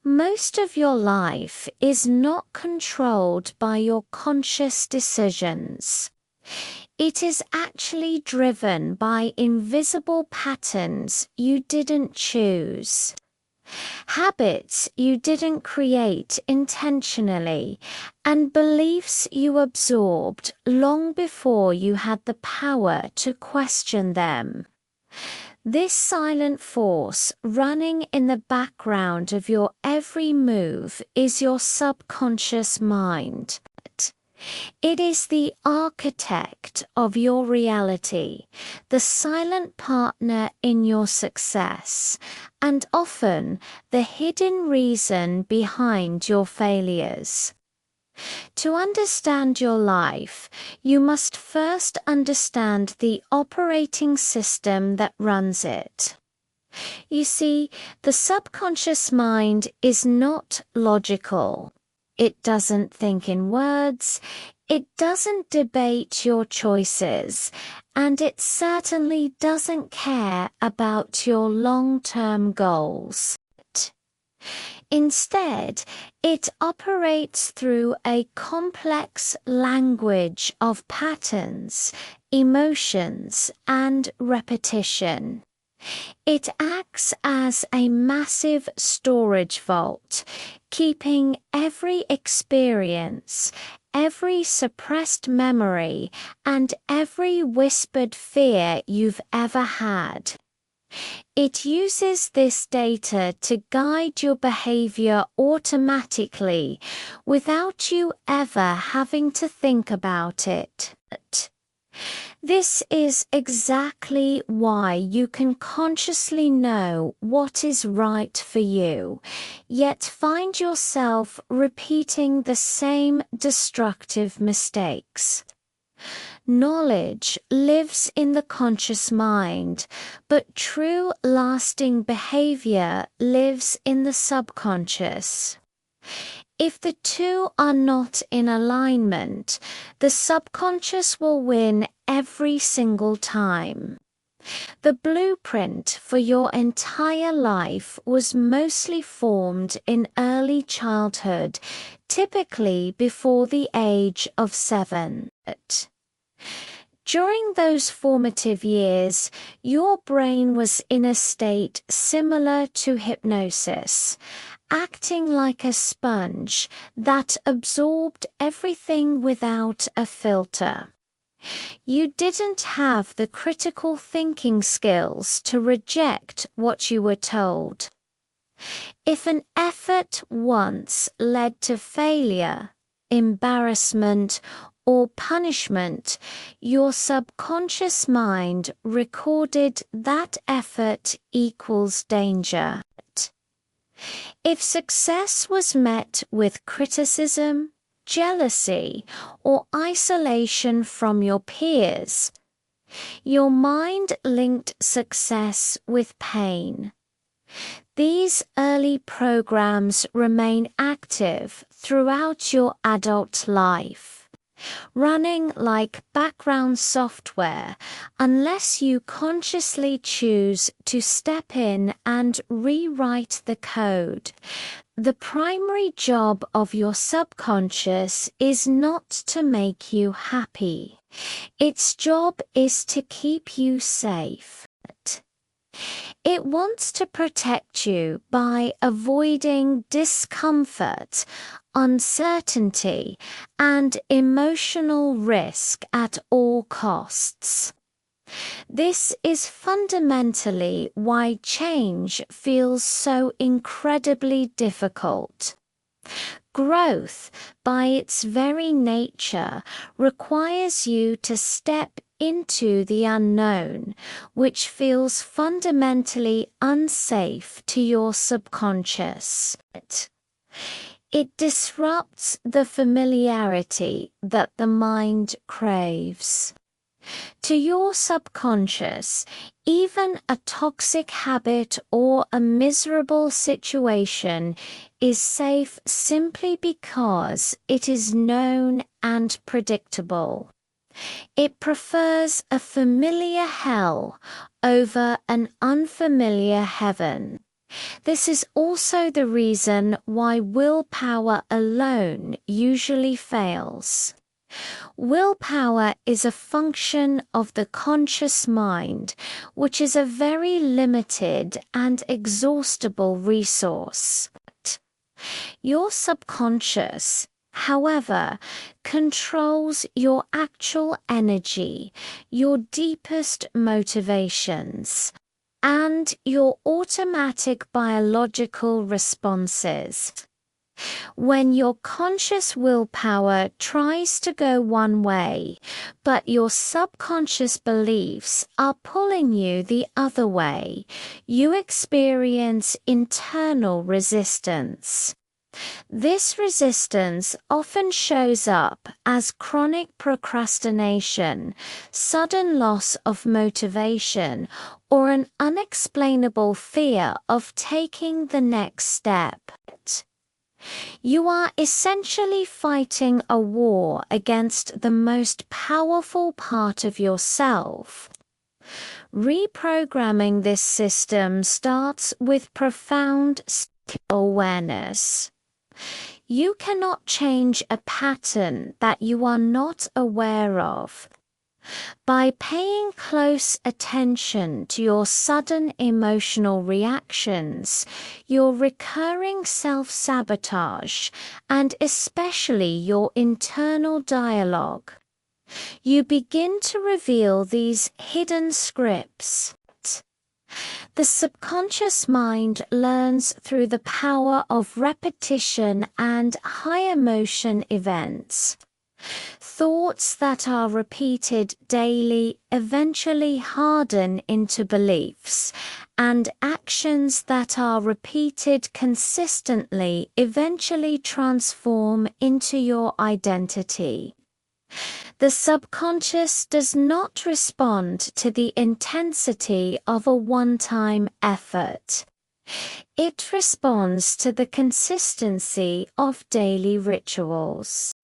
Most of your life is not controlled by your conscious decisions. It is actually driven by invisible patterns you didn't choose. Habits you didn't create intentionally, and beliefs you absorbed long before you had the power to question them. This silent force running in the background of your every move is your subconscious mind. It is the architect of your reality, the silent partner in your success, and often the hidden reason behind your failures. To understand your life, you must first understand the operating system that runs it. You see, the subconscious mind is not logical. It doesn't think in words, it doesn't debate your choices, and it certainly doesn't care about your long-term goals. Instead, it operates through a complex language of patterns, emotions, and repetition. It acts as a massive storage vault, keeping every experience, every suppressed memory, and every whispered fear you've ever had. It uses this data to guide your behavior automatically, without you ever having to think about it. This is exactly why you can consciously know what is right for you, yet find yourself repeating the same destructive mistakes. Knowledge lives in the conscious mind, but true lasting behavior lives in the subconscious. If the two are not in alignment, the subconscious will win every single time. The blueprint for your entire life was mostly formed in early childhood, typically before the age of 7. During those formative years, your brain was in a state similar to hypnosis, acting like a sponge that absorbed everything without a filter. You didn't have the critical thinking skills to reject what you were told. If an effort once led to failure, embarrassment, or punishment, your subconscious mind recorded that effort equals danger. If success was met with criticism, jealousy, or isolation from your peers, your mind linked success with pain. These early programs remain active throughout your adult life, running like background software unless you consciously choose to step in and rewrite the code. The primary job of your subconscious is not to make you happy. Its job is to keep you safe. It wants to protect you by avoiding discomfort, uncertainty, and emotional risk at all costs. This is fundamentally why change feels so incredibly difficult. Growth, by its very nature, requires you to step into the unknown, which feels fundamentally unsafe to your subconscious. It disrupts the familiarity that the mind craves. To your subconscious, even a toxic habit or a miserable situation is safe simply because it is known and predictable. It prefers a familiar hell over an unfamiliar heaven. This is also the reason why willpower alone usually fails. Willpower is a function of the conscious mind, which is a very limited and exhaustible resource. Your subconscious, however, controls your actual energy, your deepest motivations, and your automatic biological responses. When your conscious willpower tries to go one way, but your subconscious beliefs are pulling you the other way, you experience internal resistance. This resistance often shows up as chronic procrastination, sudden loss of motivation, or an unexplainable fear of taking the next step. You are essentially fighting a war against the most powerful part of yourself. Reprogramming this system starts with profound awareness. You cannot change a pattern that you are not aware of. By paying close attention to your sudden emotional reactions, your recurring self-sabotage, and especially your internal dialogue, you begin to reveal these hidden scripts. The subconscious mind learns through the power of repetition and high emotion events. Thoughts that are repeated daily eventually harden into beliefs, and actions that are repeated consistently eventually transform into your identity. The subconscious does not respond to the intensity of a one-time effort. It responds to the consistency of daily rituals.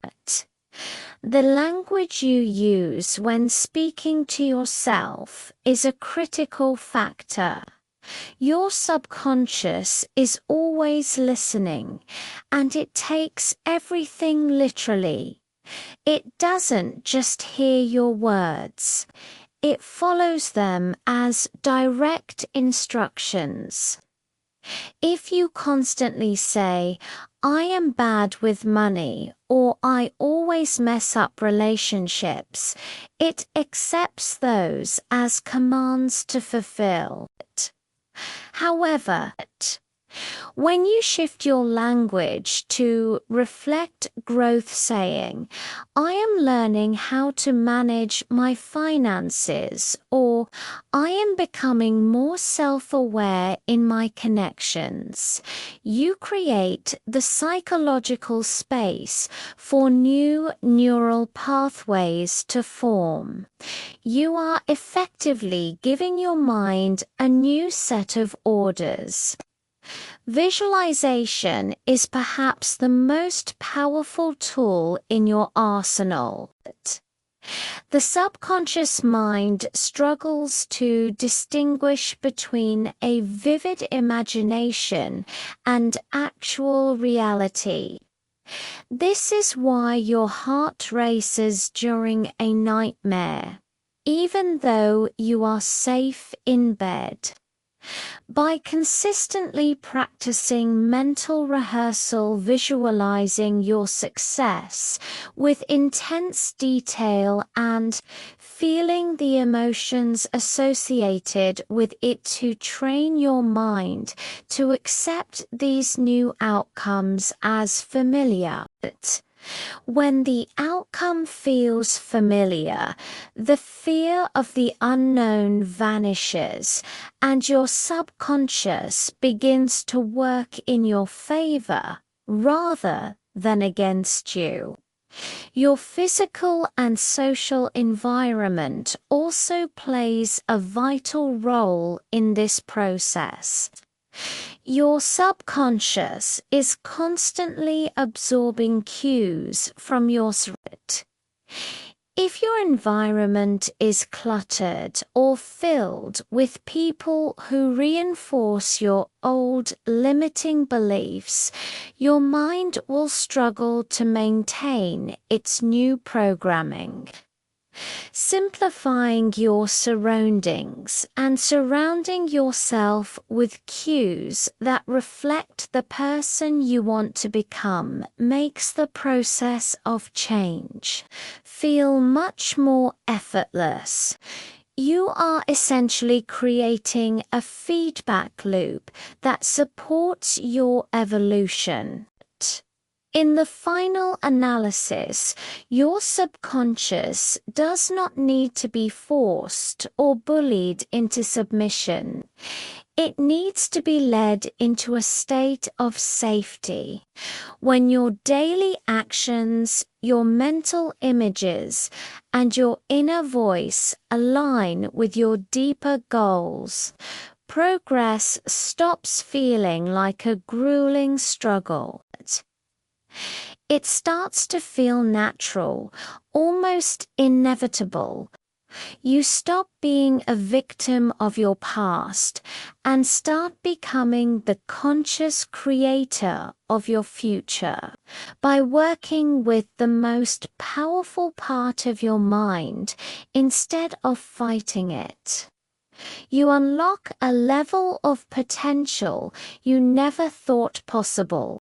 The language you use when speaking to yourself is a critical factor. Your subconscious is always listening, and it takes everything literally. It doesn't just hear your words. It follows them as direct instructions. If you constantly say, "I am bad with money," or "I always mess up relationships," it accepts those as commands to fulfill. However, when you shift your language to reflect growth, saying, "I am learning how to manage my finances," or "I am becoming more self-aware in my connections," you create the psychological space for new neural pathways to form. You are effectively giving your mind a new set of orders. Visualization is perhaps the most powerful tool in your arsenal. The subconscious mind struggles to distinguish between a vivid imagination and actual reality. This is why your heart races during a nightmare, even though you are safe in bed. By consistently practicing mental rehearsal, visualizing your success with intense detail and feeling the emotions associated with it, to train your mind to accept these new outcomes as familiar. When the outcome feels familiar, the fear of the unknown vanishes, and your subconscious begins to work in your favor rather than against you. Your physical and social environment also plays a vital role in this process. Your subconscious is constantly absorbing cues from your spirit. If your environment is cluttered or filled with people who reinforce your old limiting beliefs, your mind will struggle to maintain its new programming. Simplifying your surroundings and surrounding yourself with cues that reflect the person you want to become makes the process of change feel much more effortless. You are essentially creating a feedback loop that supports your evolution. In the final analysis, your subconscious does not need to be forced or bullied into submission. It needs to be led into a state of safety. When your daily actions, your mental images, and your inner voice align with your deeper goals, progress stops feeling like a grueling struggle. It starts to feel natural, almost inevitable. You stop being a victim of your past and start becoming the conscious creator of your future. By working with the most powerful part of your mind instead of fighting it, you unlock a level of potential you never thought possible.